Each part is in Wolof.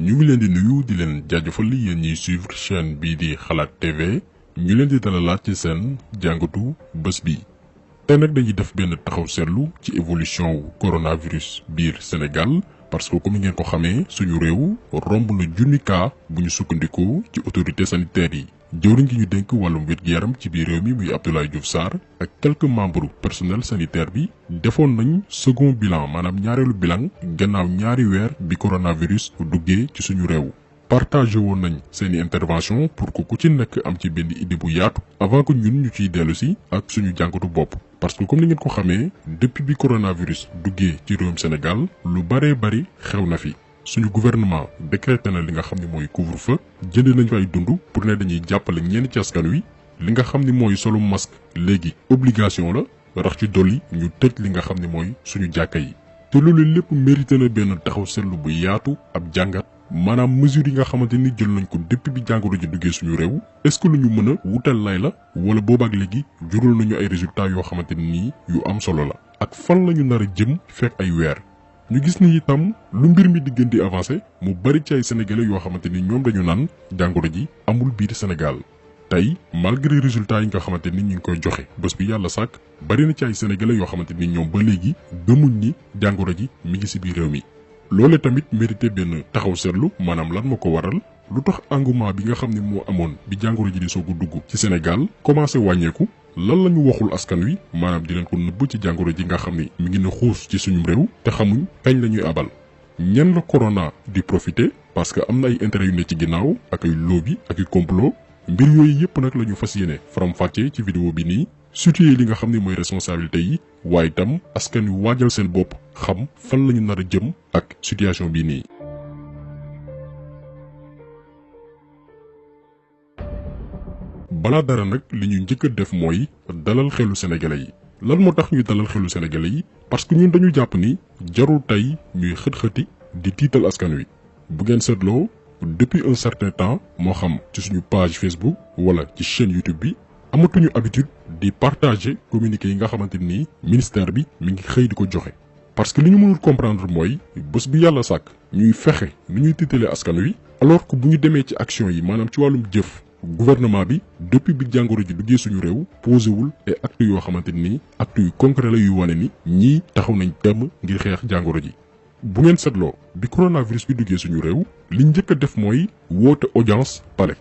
ñu ngi leen di nuyu di leen jaajëfal yéen ñiy suivre chaîne bii di xalaat TV ñu leen di dalalaat ci seen jàngatu bés bi. tey nag dañuy def benn taxaw seetlu ci évolution wu coronavirus biir Sénégal parce que comme ngeen ko xamee suñu réew romb na junni cas bu ñu sukkandikoo ci autorité sanitaire yi. jëwriñ gi ñu dénk wàllum wér-gu-yaram ci biir réew mi muy Abdoulaye Diouf Sarr ak quelques membres personnel sanitaire bi defoon nañ second bilan maanaam ñaareelu bilan gannaaw ñaari weer bi coronavirus duggee ci suñu réew. partagé woon nañ seeni intervention pour que ku ci nekk am ci benn idée bu yaatu avant que ñun ñu ciy dellu si ak suñu jàngatu bopp. parce que comme ni ngeen ko xamee depuis bi coronavirus duggee ci réewum Sénégal lu bëree bëri xew na fi. suñu gouvernement décrété na li nga xam ne mooy couvre-feu jënd nañ fa ay dund pour ne dañuy jàppale ñenn ci askan wi li nga xam ne mooy solu masque léegi obligation la rax ci dolli ñu tëj li nga xam ne mooy suñu jàkka yi. te loolu lépp mérité na benn taxaw seetlu bu yaatu ab jàngat maanaam mesures yi nga xamante ni jël nañ ko depuis bi jàngoro ji duggee suñu réew est-ce que lu ñu mën a wutal lay la wala boobaak léegi jural nañu ay résultats yoo xamante ni yu am solo la. ak fan la ñu nar a jëm fekk ay weer. ñu gis ni itam lu mbir mi di gën di avancé mu bari ci ay sénégalais yoo xamante ni ñoom dañu naan jàngoro ji amul biir Sénégal tey malgré résultats yi nga xamante ni ñu ngi koy joxe bés bi yàlla sàkk bari na ci ay sénégalais yoo xamante ni ñoom ba léegi gëmuñ ni jàngoro ji mi ngi ci biir réew mi. loolee tamit mérité benn taxaw seetlu maanaam lan moo ko waral lu tax engouement bi nga xam ne moo amoon bi jàngoro ji di soog a dugg ci Sénégal commencé wàññeeku. lan la ñu waxul askan wi maanaam di leen ko nëbb ci jàngoro ji nga xam ni mi ngi ne xuus ci suñu réew te xamuñ kañ la ñuy abal ñen la corona di profiter parce que am na ay intérêt yu ne ci ginnaaw ak ay lobby ak ay complot mbir yooyu yëpp nag la ñu fas yéene faram-fàccee ci vidéo bi nii situé li nga xam ne mooy responsabilité yi waaye itam askan wi waajal seen bopp xam fan la ñu nar a jëm ak situation bii nii. balaa dara nag li ñu njëkk a def mooy dalal xelu sénégalais yi lan moo tax ñuy dalal xelu sénégalais yi parce que ñun dañu jàpp ni jarul tey ñuy xët-xëti di tiital askan wi bu ngeen seetloo depuis un certain temps moo xam ci suñu page Facebook wala ci chaîne YouTube bi amatuñu habitude di partager communiqué yi nga xamante ni ministère bi mi ngi xëy di ko joxe. parce que li ñu mënul comprendre mooy bés bi yàlla sàkk ñuy fexe ni ñuy tiitalee askan wi alors que bu ñu demee ci action yi maanaam ci wàllum jëf. gouvernement bi depuis bi jàngoro ji duggee suñu réew posé wul ay actes yoo xamante ni actes yu concret la yuy wane ni ñii taxaw nañ temm ngir xeex jàngoro ji. bu ngeen seetloo bi coronavirus bi duggee suñu réew li njëkk a def mooy woote audience palais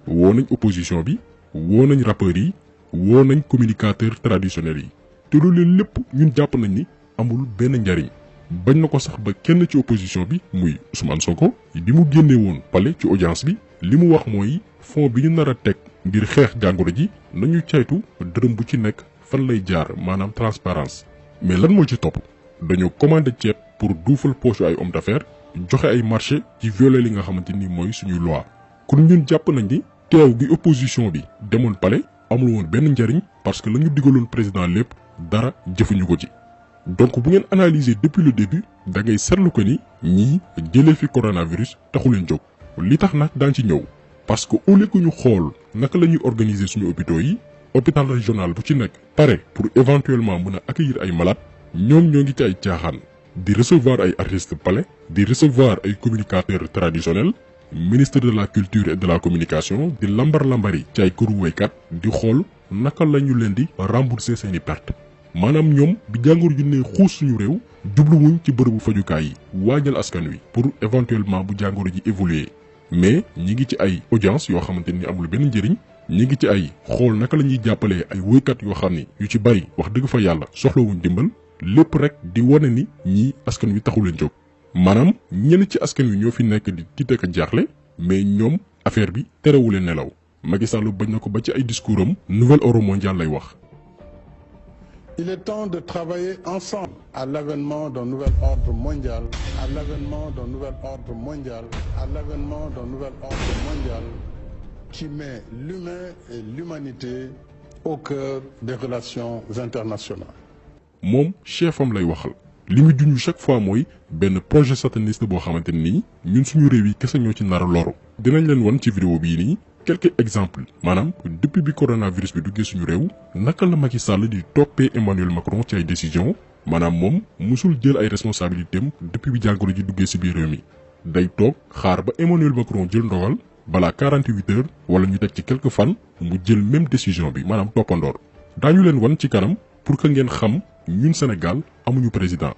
woo nañ opposition bi woo nañ rappeurs yi woo nañ communicateurs traditionnels yi te loolu lépp ñun jàpp nañ ni amul benn njariñ bañ na ko sax ba kenn ci opposition bi muy Ousmane Sonko bi mu génnee woon palais ci audience bi li mu wax mooy. fond bi ñu nar a teg ngir xeex jàngoro ji nañu caytu dërëm bu ci nekk fan lay jaar maanaam transparence mais lan moo ci topp dañoo commandé ceeb pour duufal poche ay hommes d'affaires joxe ay marché ci violer li nga xamante ni mooy suñuy loi kon ñun jàpp nañ ni teew gi opposition bi demoon palais amul woon benn njariñ parce que la ñu digaloon président lépp dara jëfuñu ko ci. donc bu ngeen analyser depuis le début da ngay seetlu ko ni ñii jëlee fi coronavirus taxu leen jóg li tax nag daan ci ñëw. parce que au lieu que ñu xool naka la ñuy organiser suñu hôpitaux yi hôpital régional bu ci nekk pare pour éventuellement mën a accueillir ay malades ñoom ñoo ngi ci ay caaxaan di recevoir ay artistes palais di recevoir ay communicateurs traditionnels ministre de la culture et de la communication di lambar-lambari ci ay këru waykat di xool naka la ñu leen di rembourser seeni perte maanaam ñoom bi jàngoro ju ne xuus suñu réew jubluwuñ ci bërëbu fajukaay yi waajal askan wi pour éventuellement bu jàngoro ji évoluer mais ñi ngi ci ay audience yoo xamante ni amul benn njëriñ ñi ngi ci ay xool naka la ñuy jàppalee ay woykat yoo xam ni yu ci bari wax dëgg fa yàlla soxlawuñ dimbal lépp rek di wane ni ñii askan wi taxu leen jóg maanaam ñenn ci askan wi ñoo fi nekk di tiit ak jaaxle mais ñoom affaire bi terewuleen nelaw Macky Sall bañ na ko ba ci ay discours am nouvel ordre mondial lay wax. Il est temps de travailler ensemble à l'avènement d'un nouvel ordre mondial, à l'avènement d'un nouvel ordre mondial, à l'avènement d'un nouvel ordre mondial qui met l'humain et l'humanité au cœur des relations internationales. moom chef am lay waxal li mu junj chaque fois mooy benn projet sataniste boo xamante ni ñun suñu réew yi kese ñoo ci nar a loru. dinañ leen wan ci vidéo bii nii quelques exemples maanaam depuis bi coronavirus bi duggee suñu réew naka la Macky Sall di toppee Emmanuel Macron ci ay décisions maanaam moom musul jël ay responsabilités am depuis bi jàngoro ji duggee ci biir réew mi day toog xaar ba Emmanuel Macron jël ndogal balaa 48 heures wala ñu teg ci quelques fan mu jël même décision bi maanaam toppandoor daañu leen wan ci kanam pour que ngeen xam ñun Sénégal amuñu président.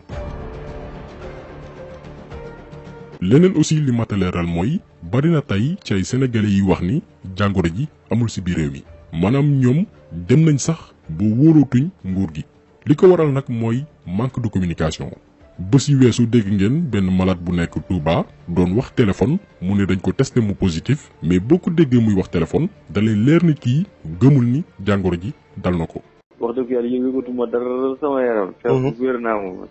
leneen aussi li mat a leeral mooy bari na tey ci ay sénégalais yi wax ni jàngoro ji amul ci biir réew mi maanaam ñoom dem nañ sax ba wóolootuñ nguur gi li ko waral nag mooy manque de communication. bés yu weesu dégg ngeen benn malade bu nekk Touba doon wax téléphone mu ne dañ ko testé mu positif mais boo ko déggee muy wax téléphone dalay leer ni kii gëmul ni jàngoro ji dal na ko. wax dëgg yàlla yëngatuma dara sama yaram. feebar bu wér naa moom.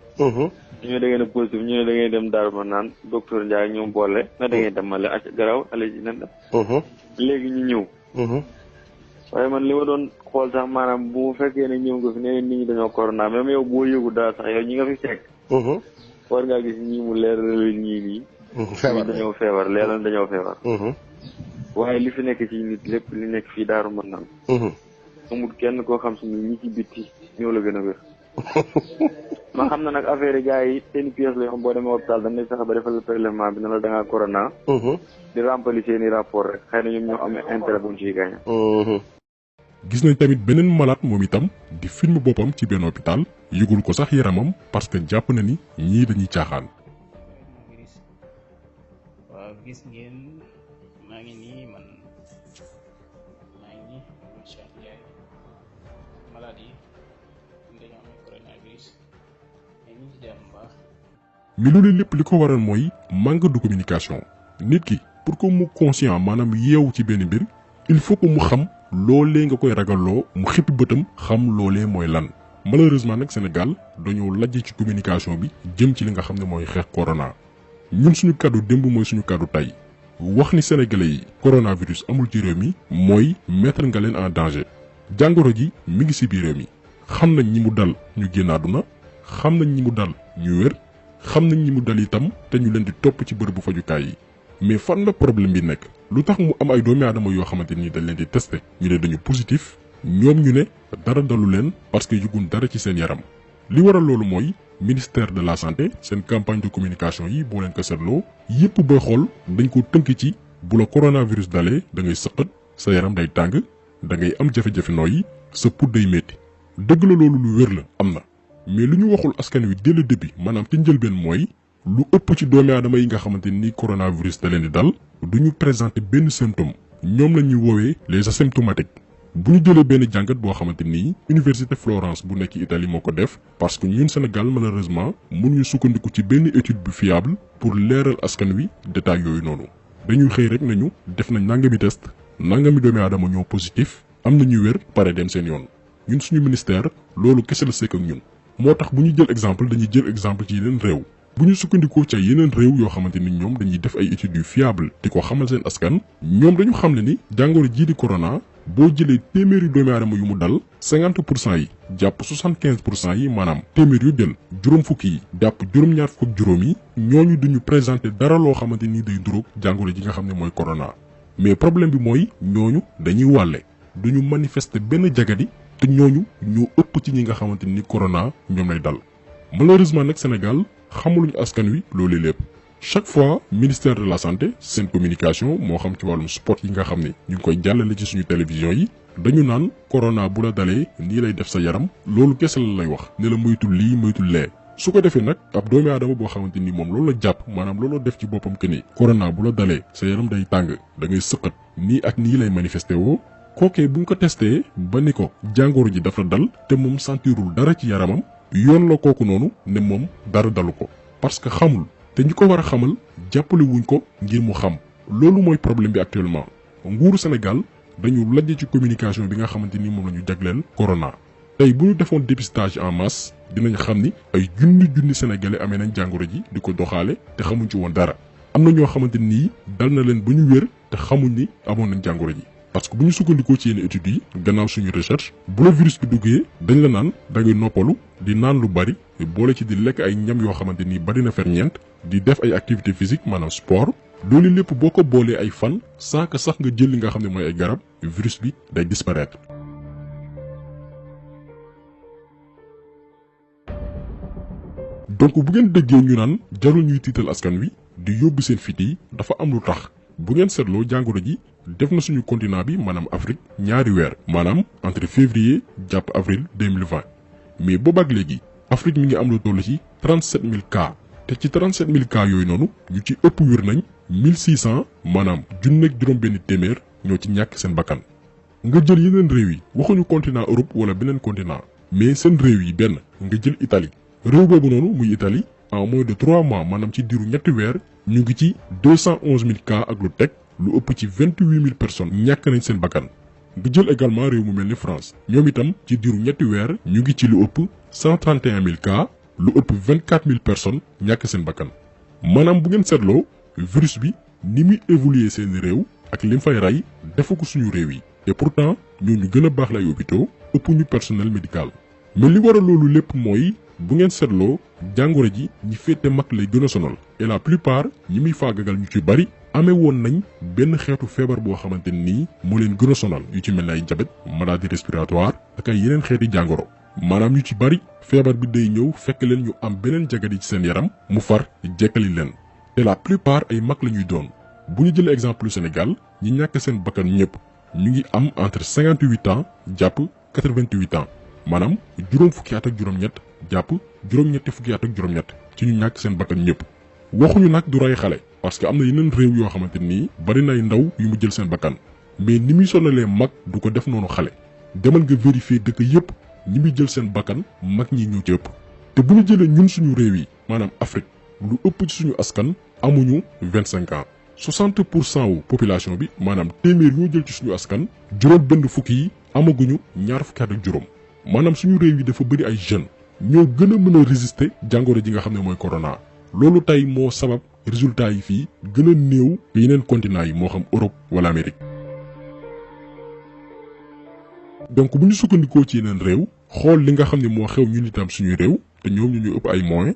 ñu ne da ngeen a positif ñu ne da ngeen dem Darou Manane docteur Ndiaye ñoom boole na da ngeen dem male ac garaw ale ji nan la. léegi ñu ñëw. waaye man li ma doon xool sax maanaam bu fekkee ne ñëw nga fi ne nit ñi dañoo corona même yow boo yëgu dara sax yow ñi nga fi fekk. war ngaa gis ñii mu leer ñii nii. feebar dañoo feebar leeral dañoo feebar. waaye li fi nekk ci nit lépp li nekk fii Darou Manane. amul kenn koo xam si ñi ci bitti ñoo la gën a wér. ma xam na nag affaire yi gars yi seen pièce la yoo xam boo demee hôpital dañ lay fexe ba defal prélèvement bi ne la da ngaa corona. di remplir seen i rapport rek xëy na ñoom ñoo amee intérêt bu ñu ciy gagné. gis nañ tamit beneen malade moom itam di film boppam ci benn hôpital yëgul ko sax yaramam parce que jàpp na ni ñii dañuy caaxaan. waaw gis ngeen maa ngi nii man maa ngi nii Cheikh Ndiaye malade yi dañoo amee coronavirus mais ñu ngi ci jàmm bu baax. mais loolu lépp li ko waral mooy manque de communication nit ki pour que mu conscient maanaam yeewu ci benn mbir il faut que mu xam loolee nga koy ragalloo mu xippi bëtam xam loolee mooy lan. malheureusement nag Sénégal dañoo lajj ci communication bi jëm ci li nga xam ne mooy xeex corona ñun suñu kàddu démb mooy suñu kàddu tey wax ni sénégalais yi coronavirus amul ci réew mi mooy mettre nga leen en danger jàngoro ji mi ngi ci biir réew mi xam nañ ñi mu dal ñu génn àdduna xam nañ ñi mu dal ñu wér xam nañ ñi mu dal itam te ñu leen di topp ci bërëbu fajukaay yi mais fan la problème bi nekk lu tax mu am ay doomi aadama yoo xamante ni dañ leen di testé ñu ne dañu positif ñoom ñu ne dara dalu leen parce que yëgun dara ci seen yaram li waral loolu mooy ministère de la santé seen campagne de communication yi boo leen ko seetloo yëpp booy xool dañ ko tënk ci bu la coronavirus dalee da ngay sëqat sa yaram day tàng da ngay am jafe-jafe nooyi sa put day métti dëgg la loolu lu wér la am na mais lu ñu waxul askan wi dès le début maanaam ci njëlbeen mooy lu ëpp ci doomi aadama yi nga xamante ni coronavirus da leen di dal du ñu présenter benn symptôme ñoom la ñuy woowee les asymptomatiques bu ñu jëlee benn jàngat boo xamante ni université Florence bu nekk Italie moo ko def parce que ñun Sénégal malheureusement mënuñu sukkandiku ci benn étude bu fiable pour leeral askan wi détail yooyu noonu dañuy xëy rek nañu def nañ nangami test nangami doomi aadama ñoo positif am na ñu wér pare dem seen yoon ñun suñu ministère loolu kese la sekk ak ñun moo tax bu ñu jël exemple dañuy jël exemple ci yeneen réew bu ñu sukkandikoo ca yeneen réew yoo xamante ni ñoom dañuy def ay études yu fiable di ko xamal seen askan ñoom dañu xam ne ni jàngoro jii di corona boo jëlee téeméeri doomi aadama yu mu dal 50% yi jàpp 75% yi maanaam téeméer yu jël juróom fukki yi jàpp juróom-ñaar fukk ak juróom yi ñooñu duñu présenter dara loo xamante ni day duróog jàngoro ji nga xam ne mooy corona mais problème bi mooy ñooñu dañuy wàlle duñu manifester benn jagadi te ñooñu ñoo ëpp ci ñi nga xamante ni corona ñoom lay dal malheureusement nag Sénégal xamuluñu askan wi loolu lépp chaque fois ministère de la santé seen communication moo xam ci wàllum sport yi nga xam ne ñu ngi koy jàllale ci suñu télévision yi dañu naan corona bu la dalee nii lay def sa yaram loolu kese la lay wax ne la moytul lii moytul lee su ko defee nag ab doomi aadama boo xamante ni moom loolu la jàpp maanaam looloo def ci boppam que ni corona bu la dalee sa yaram day tàng da ngay sëqat nii ak nii lay manifesté woo kookee bu ñu ko testé ba ni ko jàngoro ji dafa dal te moom sentirul dara ci yaramam yoon la kooku noonu ne moom dara dalu ko parce que xamul te ñi ko war a xamal jàppale wuñ ko ngir mu xam loolu mooy problème bi actuellement nguuru Sénégal dañu lajj ci communication bi nga xamante ni moom la ñu jagleel corona. tey bu ñu defoon dépistage en masse dinañ xam ni ay junni sénégalais amee nañ jàngoro ji di ko doxaale te xamuñ ci woon dara am na ñoo xamante ni dal na leen ba ñu wér te xamuñ ni amoon nañ jàngoro ji. parce que bu ñu sukkandikoo ci yenn études yi gannaaw suñu recherche bu la virus bi duggee dañ la naan da ngay noppalu di naan lu bari boole ci di lekk ay ñam yoo xamante ni bari na ferñeent di def ay activité physique maanaam sport loolu lépp boo ko boolee ay fan sans que sax nga jël li nga xam ne mooy ay garab virus bi day disparaître. donc bu ngeen déggee ñu naan jarul ñuy tiital askan wi di yóbbu seen fit yi dafa am lu tax bu ngeen seetloo jàngoro ji def na suñu continent bi maanaam Afrique ñaari weer maanaam entre février jàpp avril 2020 mais boobaak léegi Afrique mi ngi am lu toll ci 37000 cas te ci 37000 cas yooyu noonu ñu ci ëpp wér nañ 1600 maanaam junneeg juróom-benn téeméer ñoo ci ñàkk seen bakkan. nga jël yeneen réew yi waxuñu continent Europe wala beneen continent mais seen réew yi benn nga jël Italie réew boobu noonu muy Italie en moins de 3 mois maanaam ci diiru ñetti weer ñu ngi ci 211000 cas ak lu teg lu ëpp ci 28000 personnes ñàkk nañ seen bakkan. nga jël également réew mu mel ni France ñoom itam ci diiru ñetti weer ñu ngi ci lu ëpp 131000 cas lu ëpp 24000 personnes ñàkk seen bakkan. maanaam bu ngeen seetloo virus bi ni muy évoluer seeni réew ak lim fay rey defu ko suñu réew yi et pourtant ñooñu gën a baax lay hôpitaux ëpp ñu personnel médical. mais li waral loolu lépp mooy bu ngeen seetloo jàngoro ji ñi féete mag lay gën a sonal et la plupart ñi muy faagagal ñu ci bari amee woon nañ benn xeetu feebar boo xamante nii moo leen gën a sonal yu ci mel ne ay diabète maladie respiratoire ak ay yeneen xeeti jàngoro. maanaam ñu ci bari feebar bi day ñëw fekk leen ñu am beneen jagadi ci seen yaram mu far jekkali leen te la plupart ay mag la ñuy doon. bu ñu jëlee exemple Sénégal ñi ñàkk seen bakkan ñëpp ñu ngi am entre 58 ans jàpp 88 ans maanaam juróom fukki at ak juróom-ñett jàpp juróom-ñetti fukki at ak juróom-ñett ci ñu ñàkk seen bakkan ñëpp. waxuñu nag du rey xale parce que am na yeneen réew yoo xamante nii bari nay ndaw yu mu jël seen bakkan mais ni muy sonalee mag du ko def noonu xale. demal nga vérifier dëkk yëpp ñi muy jël seen bakkan mag ñi ñoo ci ëpp te bu ñu jëlee ñun suñu réew yi maanaam Afrique lu ëpp ci suñu askan amuñu 25 ans. 60% wu population bi maanaam téeméer ñoo jël ci suñu askan juróom benn fukki yi amaguñu ñaar fukki at ak juróom maanaam suñu réew yi dafa bëri ay jeunes ñoo gën a mën a résister jàngoro ji nga xam ne mooy corona. loolu tey moo sabab résultat yi fii gën a néew yeneen continent yi moo xam Europe wala Amérique. donc bu ñu sukkandikoo ci yeneen réew xool li nga xam ne moo xew ñun itam suñuy réew te ñoom ñu ëpp ay moyens.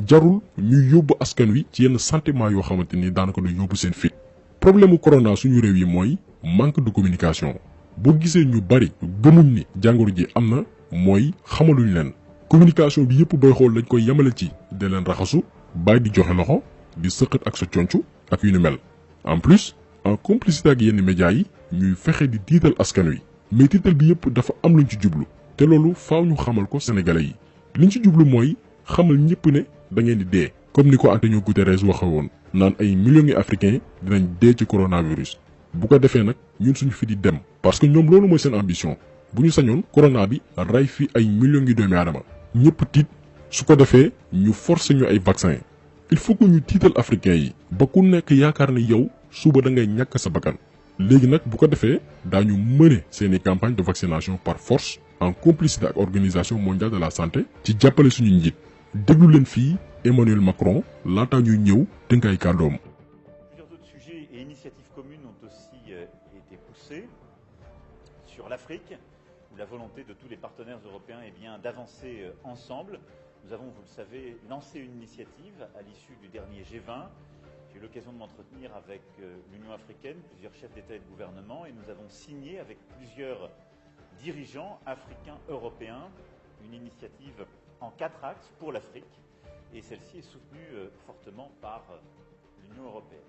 jarul ñuy yóbbu askan wi ci yenn sentiment yoo xamante ni daanaka du yóbbu seen fit. problème mu corona suñu réew yi mooy manque de communication boo gisee ñu bari gëmuñ ni jàngoro ji am na mooy xamaluñ leen communication bi yëpp booy xool lañ koy yemale ci de leen raxasu bàyyi di joxe loxo di sëqat ak sa concu ak yu ni mel. en plus en complicité ak yenn médias yi ñuy fexe di tiital askan wi mais tiital bi yëpp dafa am luñ ci jublu te loolu faaw ñu xamal ko sénégalais yi liñ ci jublu mooy xamal ñëpp ne. da ngeen di dee comme ni ko Antonio Guterres waxe woon naan ay millions yi africains dinañ dee ci coronavirus bu ko defee nag ñun suñu fi di dem parce que ñoom loolu mooy seen ambition bu ñu sañoon corona bi rey fi ay millions yi doomi aadama ñëpp tiit su ko defee ñu forcer ñu ay vaccin il faut que ñu tiital africains yi ba ku nekk yaakaar ne yow suba da ngay ñàkk sa bakkan léegi nag bu ko defee daañu mëne seeni campagne de vaccination par force en complicité ak organisation mondiale de la santé ci jàppale suñu njiit déglu leen fii Emmanuel Macron laata ñuy ñëw tënk ay kàddoom. Plusieurs autres sujets et initiatives communes ont aussi été poussées sur l'Afrique, où la volonté de tous les partenaires européens est bien d'avancer ensemble. Nous avons, vous le savez, lancé une initiative à l'issue du dernier G20. J'ai eu l'occasion de m'entretenir avec l'Union africaine, plusieurs chefs d'État et de gouvernement, et nous avons signé avec plusieurs dirigeants africains, européens, une initiative en 4 axes pour l'Afrique, et celle-ci est soutenue fortement par l'Union européenne.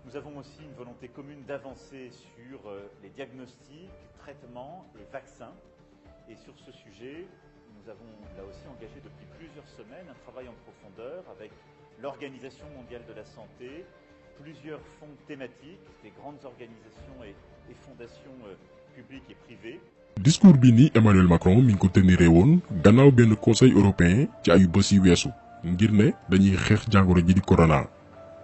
Nous avons aussi une volonté commune d'avancer sur les diagnostics, traitements et vaccins. Et sur ce sujet, nous avons là aussi engagé depuis plusieurs semaines un travail en profondeur avec l'Organisation mondiale de la santé, plusieurs fonds thématiques, des grandes organisations et fondations publiques et privées. discours bi ni Emmanuel Macron mi ngi ko teniree woon gannaaw benn conseil européen ci ayu bés yi weesu ngir ne dañuy xeex jàngoro ji di corona.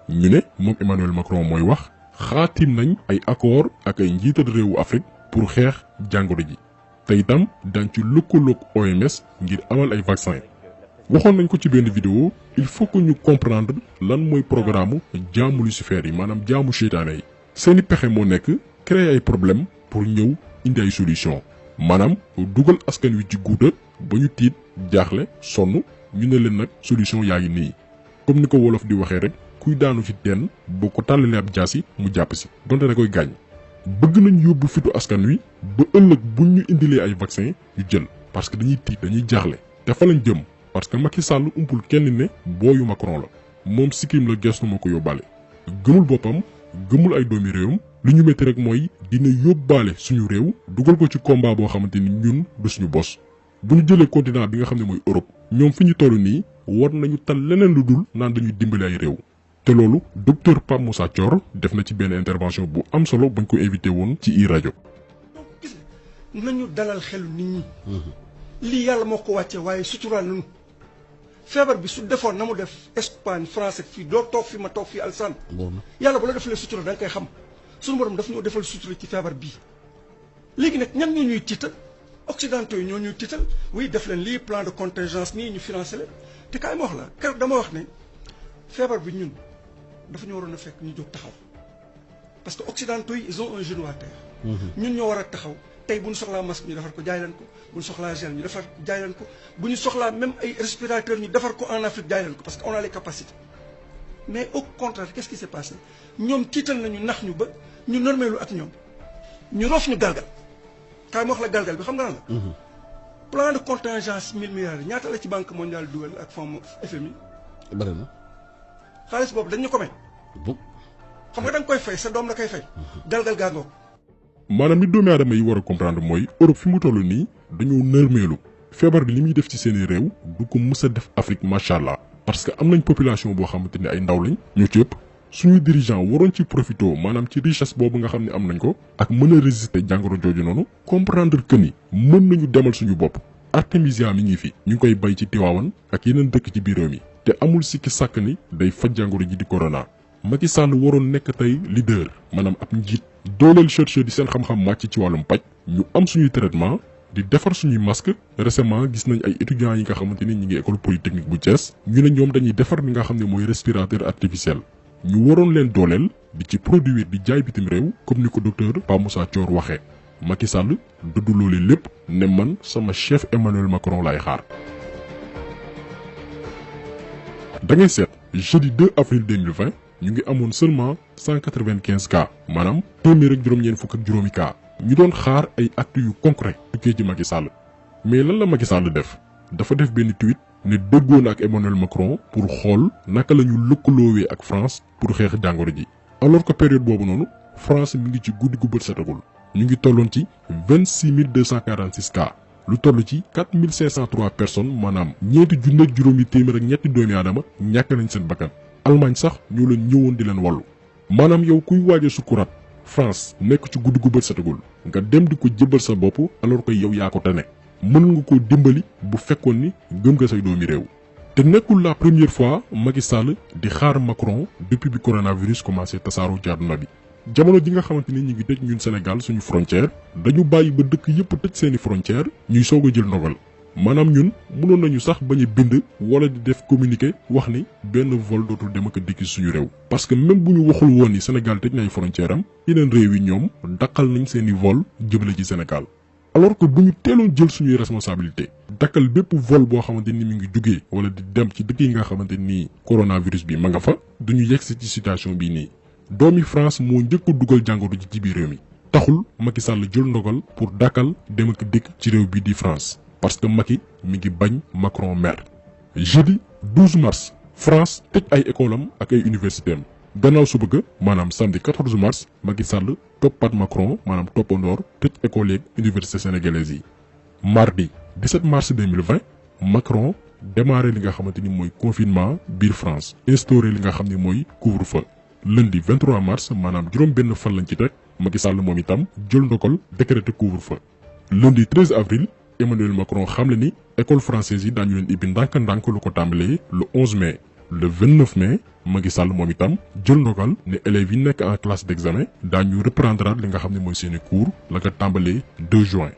ñu ne moom Emmanuel Macron mooy wax xaatim nañ ay accord ak ay njiital réewu Afrique pour xeex jàngoro ji te itam daañ ci lëkkaloog OMS ngir amal ay vaccin. waxoon nañ ko ci benn vidéo il faut que ñu comprendre lan mooy programme jaamu Lucifer yi maanaam jaamu seytaane yi. seeni pexe moo nekk créer ay problème pour ñëw indi ay solution maanaam dugal askan wi ci guuta ba ñu tiit jaaxle sonn ñu ne leen nag solution yaa ngi nii comme ni ko wolof di waxee rek kuy daanu ci teen boo ko tàllalee ab jaasi mu jàpp si donte da koy gaañ. bëgg nañ yóbbu fitu askan wi ba ëllëg buñ ñu indilee ay vaccin yu jël parce que dañuy tiit dañuy jaaxle te fa lañ jëm parce que Macky Sall umpul kenn ne booyu Macron la moom sikkim la gestu ma ko yóbbaale gëmul boppam gëmul ay doomi réewam li ñu métti rek mooy dina yóbbaale suñu réew dugal ko ci combat boo xamante ni ñun du suñu bos bu ñu jëlee continent bi nga xam ne mooy Europe ñoom fi ñu toll nii war nañu tal leneen lu dul naan dañuy dimbali ay réew te loolu docteur Pape Moussa Thior def na ci benn intervention bu am solo bañ ko invité woon ci i rajo. gis nañu dalal xelu nit ñi. lii yàlla moo ko wàccee waaye suturaal nañu feebar bi su defoon na mu def Espagne France ak fii doo toog fi ma toog fii Alsaan. yàlla bu la defalee sutura da nga koy xam suñu borom daf ñoo defal sutura ci feebar bii. léegi nag ñan ñoo ñuy tiital occidentaux yi ñoo ñuy tiital oui def leen lii plan de contingence nii ñu financé leen te kaay ma wax la keroog dama wax ne feebar bi ñun dafa ñu waroon a fekk ñu jóg taxaw parce que occidentaux yi ils ont un genou à terre. ñun ñoo war a taxaw. tey bu ñu soxlaa masque ñu defar ko jaay leen ko bu ñu soxlaa gel ñu defar jaay leen ko bu ñu soxlaa même ay respirateurs ñu defar ko en Afrique jaay leen ko parce que on a les capacités mais au contraire qu'est-ce qui s'est passé ñoom tiital nañu nax ñu ba ñu normeelu ak ñoom ñu roof ñu galgal kaay ma wax la galgal bi xam nga lan la. plan de contingence 1000 milliards ñaata la ci banque mondiale dugal ak fonds FMI. bari na. xaalis boobu dañ ñu ko may. xam nga da nga koy fay sa doom la koy fay. galgal gaa ngoog. maanaam li doomi aadama yi war a comprendre mooy Europe fi mu toll nii dañoo nërmeelu feebar bi li muy def ci seeni réew du ko mës a def Afrique macha allah parce que am nañ population boo xamante ni ay ndaw lañ ñu ci ëpp suñuy dirigeant waroon ci profito maanaam ci richesse boobu nga xam ne am nañ ko ak mën a résister jàngoro jooju noonu comprendre que ni mën nañu demal suñu bopp. artémisia mi ngi fi ñu ngi koy bay ci Tiwaawan ak yeneen dëkk ci biir réew mi te amul sikki sàkk ni day faj jàngoro ji di corona. Macky Sall waroon nekk tey leader maanaam ab njiit dooleel chercheur di seen xam-xam màcc ci wàllum paj ñu am suñuy traitement di defar suñuy masque récemment gis nañ ay étudiants yi nga xamante ni ñi ngi école polytechnique bu Thiès ñu ne ñoom dañuy defar li nga xam ne mooy respirateur artificiel ñu waroon leen dooleel di ci produire di jaay bitim réew comme ni ko docteur Pape Moussa Thior waxee Macky Sall dëddu loolu lépp ne man sama chef Emmanuel Macron laay xaar. da ngay seet jeudi 2 avril 2020 ñu ngi amoon seulement 195 cas maanaam téeméer ak juróom-ñeent fukk ak juróomi cas ñu doon xaar ay actes yu concret tukkee ci Macky Sall mais lan la Macky Sall def dafa def benn tweet ne déggoon ak Emmanuel Macron pour xool naka la ñu lëkkaloowee ak France pour xeex jàngoro ji alors que période boobu noonu France mi ngi ci guddi gu bët setagul ñu ngi tolloon ci 26 246 cas lu toll ci 4503 personnes maanaam ñeenti junni ak juróomi téeméer ak ñetti doomi aadama ñàkk nañ seen bakkan Allemagne sax ñoo leen ñëwoon di leen wallu maanaam yow kuy waaje sukuraat France nekk ci guddi gu bët setagul nga dem di ko jébbal sa bopp alors que yow yaa ko tane mën nga koo dimbali bu fekkoon ni gëm nga say doomi réew te nekkul la première fois Macky Sall di xaar Macron depuis bi coronavirus commencé tasaaroo ci àdduna bi jamono ji nga xamante ni ñu ngi tëj ñun Sénégal suñu frontière dañu bàyyi ba dëkk yëpp tëj seeni frontière ñuy soog a jël ndogal maanaam ñun mënoon nañu sax bañ a bind wala di def communiqué wax ni benn vol dootul dem ak dikki suñu réew parce que même bu ñu waxul woon ni Sénégal tëj na ay frontière am yeneen réew yi ñoom dakkal nañ seeni vol jëmale ci Sénégal alors que bu ñu teeloon jël suñuy responsabilité dakkal bépp vol boo xamante ni mi ngi jugee wala di dem ci dëkk yi nga xamante ni coronavirus bi ma nga fa duñu yegsi ci situation bii nii doomi France moo njëkk a dugal jàngoro ji ci biir réew mi taxul Macky Sall jël ndogal pour dakkal dem ak dikk ci réew bii di France parce que Macky mi ngi bañ Macron mer jeudi 12 mars France tëj ay école am ak ay université am gannaaw suba ga maanaam samedi 14 mars Macky Sall toppat Macron maanaam toppandoor tëj école yeeg université sénégalaise yi mardi 17 mars 2020 Macron démarré li nga xamante ni mooy confinement biir France instauré li nga xam ne mooy couvre-feu lundi 23 mars maanaam juróom benn fan lañ ci teg Macky Sall moom itam jël ndogal décrété couvre-feu lundi 13 avril Emmanuel Macron xamle ni école française yi daañu leen ibbi ndànk-ndànk lu ko tàmbalee le 11 mai le 29 mai Macky Sall moom itam jël ndogal ne élèves yi nekk en classe d'examen daañu reprendre li nga xam ne mooy seeni cours la ko tàmbalee 2 juin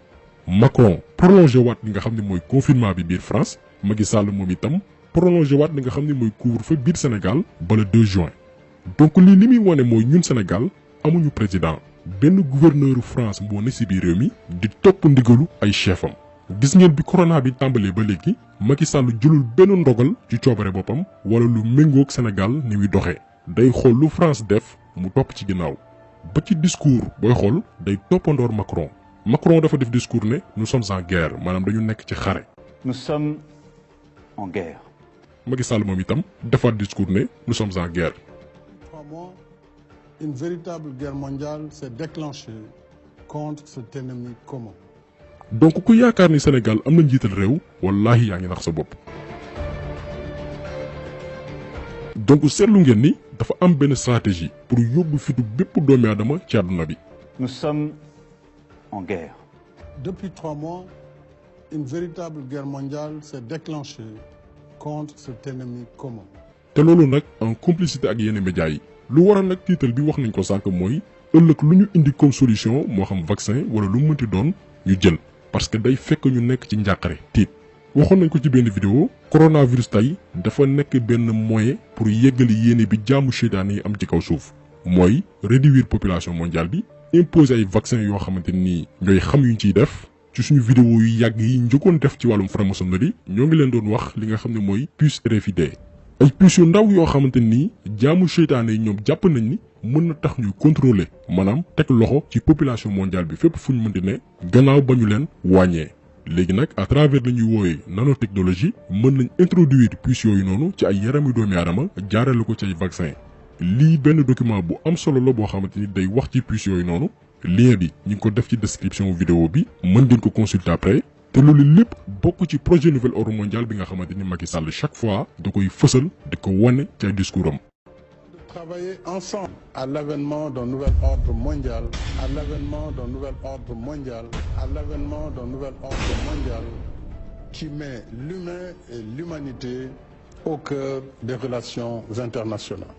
Macron prolongé waat li nga xam ne mooy confinement bi biir France Macky Sall moom itam prolongé waat li nga xam ne mooy couvre-feu biir Sénégal ba le 2 juin donc lii li muy wane mooy ñun Sénégal amuñu président benn gouverneur France moo ne ci biir réew mi di topp ndigalu ay chefam gis ngeen bi corona bi tàmbalee ba léegi Macky Sall jëlul benn ndogal ci coobare boppam wala lu méngoog Sénégal ni muy doxee day xool lu France def mu topp ci ginnaaw ba ci discours booy xool day toppandoor Macron dafa def discours ne nous sommes en guerre maanaam dañu nekk ci xare. Nous sommes en guerre. Macky Sall moom itam defaat discours ne nous sommes en guerre. 3 mois, une véritable guerre mondiale s'est déclenchée contre cet ennemi commun. donc ku yaakaar ni Sénégal am na njiital réew wallahi yaa ngi nax sa bopp. donc seetlu ngeen ni dafa am benn stratégie pour yóbbu fitu bépp doomi aadama ci àdduna bi. Nous sommes en guerre. Depuis 3 mois, une véritable guerre mondiale s'est déclenchée contre cet ennemi commun. te loolu nag en complicité ak yenn médias yi lu waral nag tiital bi wax nañ ko sànq mooy ëllëg lu ñu indi comme solution moo xam vaccin wala lu mënti doon ñu jël parce que day fekk ñu nekk ci njàqare tiit. waxoon nañ ko ci benn vidéo coronavirus tey dafa nekk benn moyen pour yeggali yéene bi jaamu seytaane yi am ci kaw suuf mooy réduire population mondiale bi imposer ay vaccin yoo xamante ni ñooy xam yuñ ciy def. ci suñu vidéo yu yàgg yi njëkkoon def ci wàllum franc-maçonnerie ñoo ngi leen doon wax li nga xam ne mooy puce RFID ay puces yu ndaw yoo xamante ni jaamu seytaane yi ñoom jàpp nañ ni mën na tax ñuy contrôler maanaam teg loxo ci population mondiale bi fépp fu ñu mënti ne gannaaw ba ñu leen wàññee. léegi nag à travers la ñuy wooyee nanotechnologie mën nañ introduire puces yooyu noonu ci ay yarami doomi aadama jaarale ko ci ay vaccin lii benn document bu am solo la boo xamante ni day wax ci puces yooyu noonu. lien bi ñu ngi ko def ci description vidéo bi mën ngeen ko consulter après te loolu lépp bokk ci projet nouvel ordre mondial bi nga xamante ni Macky Sall chaque fois da koy fësal di ko wane ci ay discours am. De travailler ensemble à l'avènement d'un nouvel ordre mondial, à l'avènement d'un nouvel ordre mondial, à l'avènement d'un nouvel ordre mondial qui met l'humain et l'humanité au cœur des relations internationales.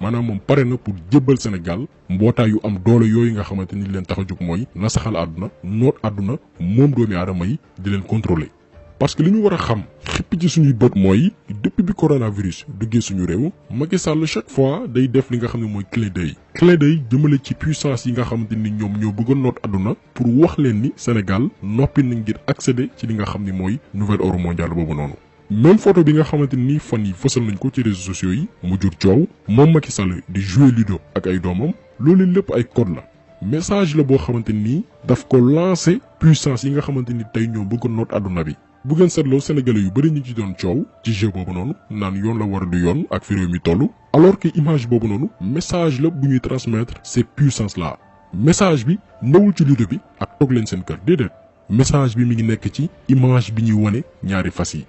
maanaam moom pare na pour jébbal Sénégal mbootaay yu am doole yooyu nga xamante ni leen tax a jóg mooy nasaxal àdduna noot àdduna moom doomi aadama yi di leen contrôler. parce que li ñu war a xam xippi ci suñuy bët mooy depuis bi coronavirus duggee suñu réew Macky Sall chaque fois day def li nga xam ne mooy clin d'œil jëmale ci puissance yi nga xamante ni ñoom ñoo bëgg a noot àdduna pour wax leen ni Sénégal noppi na ngir accéder ci li nga xam ni mooy nouvel ordre mondial boobu noonu. même photo bi nga xamante ni fan yi fësal nañ ko ci réseaux sociaux yi mu jur coow moom Macky Sall di jouer Ludo ak ay doomam loolu lépp ay code la message la boo xamante ni daf ko lancer puissance yi nga xamante ni tey ñoo bëgg a noot àdduna bi. bu ngeen seetloo sénégalais yu bëri ñu ci doon coow ci jeu boobu noonu naan yoon la war a du yoon ak fi réew mi toll alors que image boobu noonu message la bu ñuy transmettre ces puissances là message bi newul ci Ludo bi ak toog leen seen kër déedéet message bi mi ngi nekk ci image bi ñuy wane ñaari fas yi.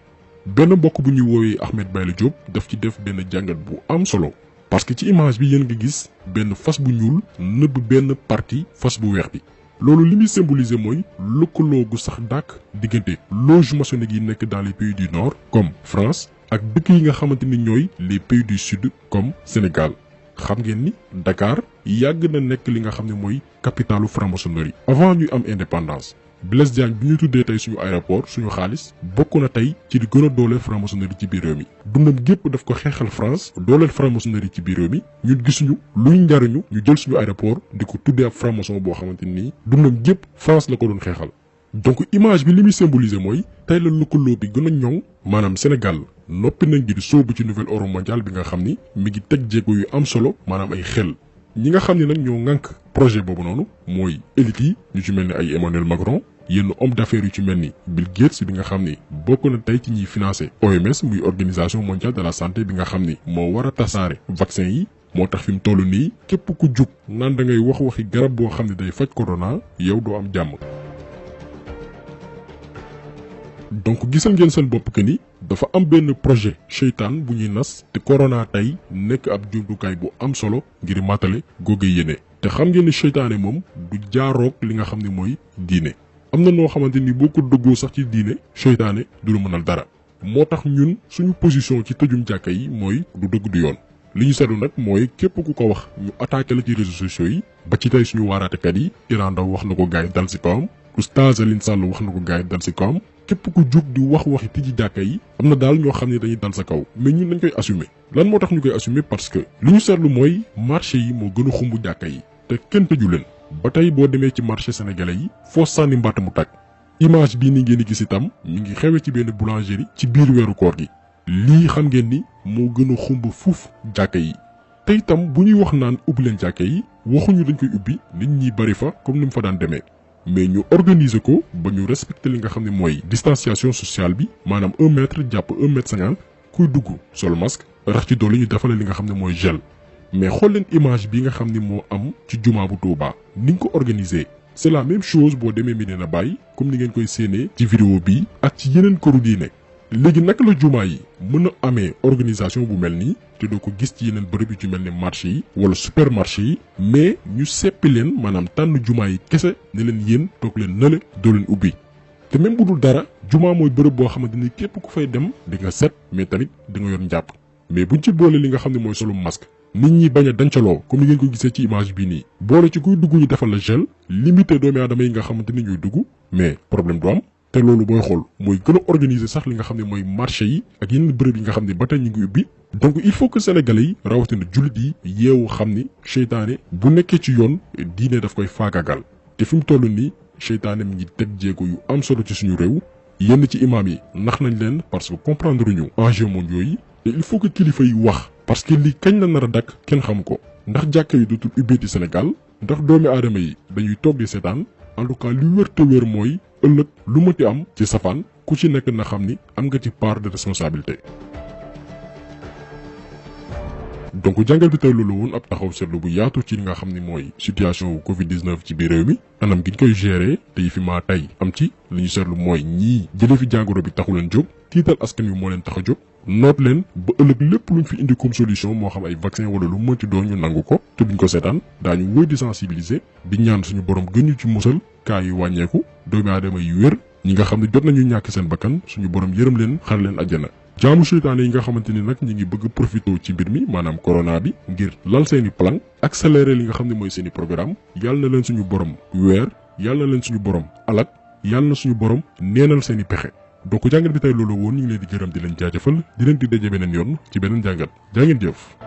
benn mbokk bu ñuy woowee Ahmed Bayla Diop daf ci def benn jàngat bu am solo parce que ci image bi yéen nga gis benn fas bu ñuul nëbb benn partie fas bu weex bi loolu li muy symboliser mooy lëkkaloo gu sax dàkk diggante loge maçonnique yi nekk dans les pays du nord comme France ak dëkk yi nga xamante ni ñooy les pays du sud comme Sénégal. xam ngeen ni Dakar yàgg na nekk li nga xam ne mooy capitalu franc-maçonnerie avant ñuy am indépendance. Blaise Diagne bi ñu tuddee tey suñu aéroport suñu xaalis bokk na tey ci di gën a dooleel franc-maçonnerie ci biir réew mi dundam gépp daf ko xeexal France dooleel franc-maçonnerie ci biir réew mi ñun gisuñu luy njariñu ñu jël suñu aéroport di ko tuddee ab franc-maçon boo xamante ni dundam gépp France la ko doon xeexal. donc image bi li muy symboliser mooy tey la lëkkaloo bi gën a ñoŋ maanaam Sénégal noppi nañ ngir sóobu ci nouvel ordre mondial bi nga xam ni mi ngi teg jéego yu am solo maanaam ay xel. ñi nga xam ne nag ñoo ŋànk projet boobu noonu mooy élite yi ñu ci mel ni ay Emmanuel Macron yenn homme d'affaires yu ci mel ni Bill Gates bi nga xam ni bokk na tey ci ñiy financé OMS muy organisation mondiale de la santé bi nga xam ni moo war a tasaare vaccin yi moo tax fi mu toll nii képp ku jug naan da ngay wax waxi garab boo xam ne day faj corona yow doo am jàmm. donc gisal ngeen seen bopp que ni dafa am benn projet seytaan bu ñuy nas te corona tey nekk ab jumtukaay bu am solo ngir matale googe yéene te xam ngeen ni seytaane moom du jaaroog li nga xam ne mooy diine am na noo xamante ni boo ko dëggoo sax ci diine seytaane du la mënal dara moo tax ñun suñu position ci tëjum jàkka yi mooy du dëgg du yoon li ñu seetlu nag mooy képp ku ko wax ñu attaqué la ci réseaux sociaux yi ba ci tey suñu waaraatekat yi Iran Ndaw wax na ko gaay dal si kawam Oustaz Alioune Sall wax na ko gaay dal si kawam képp ku jug di wax waxi tijji jàkka yi am na daal ñoo xam ne dañuy dal sa kaw mais ñun dañ koy assumer lan moo tax ñu koy assumer parce que li ñu seetlu mooy marché yi moo gën a xumb jàkka yi te kenn tëju leen ba tey boo demee ci marché sénégalais yi foo sànni mbatt mu tàkk image bii ni ngeen di gis itam mi ngi xewe ci benn boulangerie ci biir weeru koor gi lii xam ngeen ni moo gën a xumb fuuf jàkka yi te itam bu ñuy wax naan ubbi leen jàkka yi waxuñu dañ koy ubbi nit ñi bari fa comme ni mu fa daan demee mais ñu organiser ko ba ñu respecter li nga xam ne mooy distanciation sociale bi maanaam 1 mètre jàpp 1 mètre 50 kuy dugg sol masque rax ci doole ñu defal li nga xam ne mooy gel mais xool leen image bi nga xam ni moo am ci jumaa bu Touba ni ñu ko organisé c'est la même chose boo demee Medina Baye comme ni ngeen koy séenee ci vidéo bi ak ci yeneen këru diine léegi naka la jumaa yi mën a amee organisation bu mel nii te doo ko gis ci yeneen bërëb yu ci mel ne marché yi wala supermarché yi mais ñu seppi leen maanaam tànn jumaa yi kese ne leen yéen toog leen nële doo leen ubbi te même bu dul dara jumaa mooy bërëb boo xamante ni képp ku fay dem di nga set mais tamit di nga yor njàpp mais buñ ci boole li nga xam ne mooy solu masque nit ñi bañ a dancaloo comme ni ngeen ko gisee ci image bii nii boole ci kuy dugg ñu defal la gel limité doomi aadama yi nga xamante ni ñuy dugg mais problème du am te loolu booy xool mooy gën a organiser sax li nga xam ne mooy marché yi ak yeneen bërëb yi nga xam ne ba tey ñu ngi ubbi donc il faut que sénégalais yi rawatina jullit yi yeewu xam ni seytaane bu nekkee ci yoon diine daf koy faagagal te fi mu toll nii seytaane mi ngi teg jéego yu am solo ci suñu réew yenn ci imaam yi nax nañ leen parce que comprendre ñu enjeux mondiaux yi te il faut que kilifa yi wax parce que lii kañ la nar a dakk kenn xam ko ndax jàkka yi dootul ubbeeti Sénégal ndax doomi aadama yi dañuy toog di seetaan en tout cas li wér te wér mooy ëllëg lu mënti am ci safaan ku ci nekk na xam ni am nga ci part de responsabilité. donc jàngal bi tey loolu woon ab taxaw seetlu bu yaatu ci li nga xam ni mooy situation Covid 19 ci biir réew mi anam gi ñu koy gérer te yi fi maa tey am ci li ñu seetlu mooy ñii jëlee fi jàngoro bi taxu leen jóg tiital askan wi moo leen tax a jóg noot leen ba ëllëg lépp luñ fi indi comme solution moo xam ay vaccin wala lu mënti doon ñu nangu ko te duñ ko seetaan daañu wëy di sensibiliser di ñaan suñu borom gën ñu ci musal kaa yi wàññeeku doomi aadama yu wér ñi nga xam ne jot nañu ñàkk seen bakkan suñu borom yërëm leen xar leen àjjana jaamu seytaane yi nga xamante ni nag ñi ngi bëgg profité ci mbir mi maanaam corona bi ngir lal seeni plan accélérer li nga xam ne mooy seeni programme yàlla na leen suñu borom weer yàlla na leen suñu borom alak yàlla na suñu borom neenal seeni pexe donc jàngat bi tey loolu woon ñu ngi leen di gërëm di leen jaajëfal di leen di daje beneen yoon ci beneen jàngat jaa ngeen jëf